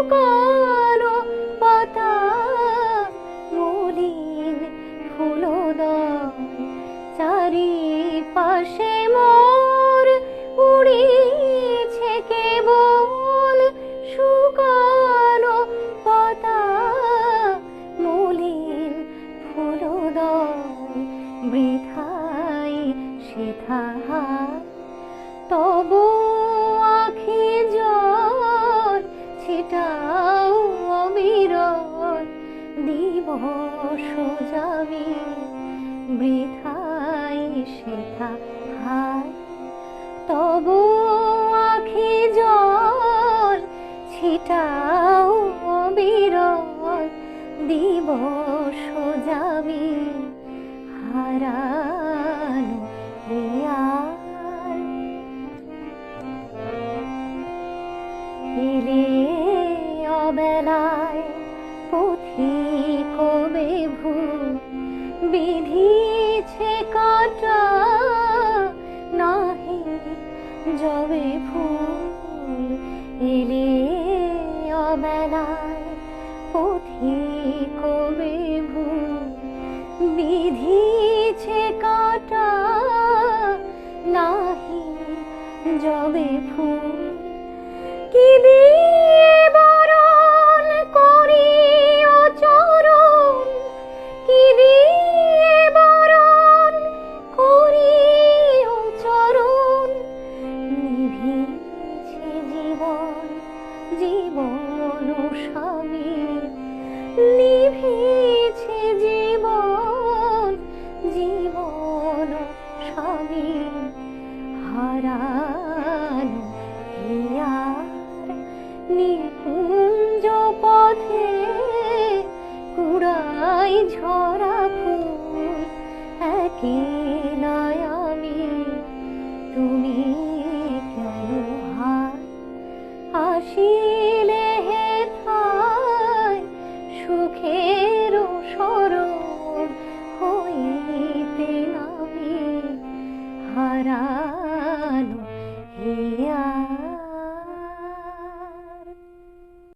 শুকানো পাতা মলিন ফুলদয় চারিপাশে মোর উড়িছে কেবল শুকানো পাতা মলিন ফুলদয় বৃথাই সেথা তবু আখি জল ছিটাও অবিরল দিবস যাবি বৃথাই সেথা হায় তবু আখি জল ছিটাও অবিরল দিবস যাবি হারানো এলে অবেলায় পথিক বিভু বিধিছে কাটা নাহি যবে ফুল এলে অবেলায় পথিক বিভু বিধিছে কাটা নাহি যবে ফুল কি দিয়ে বরণ করি চরণ কি দিয়ে বরণ করি চরণ নিভিছে জীবন জীবন স্বামী নিভিছে জীবন জীবন স্বামী হারানো নিকুঞ্জ পথে কুড়াই ঝরা ফুল একই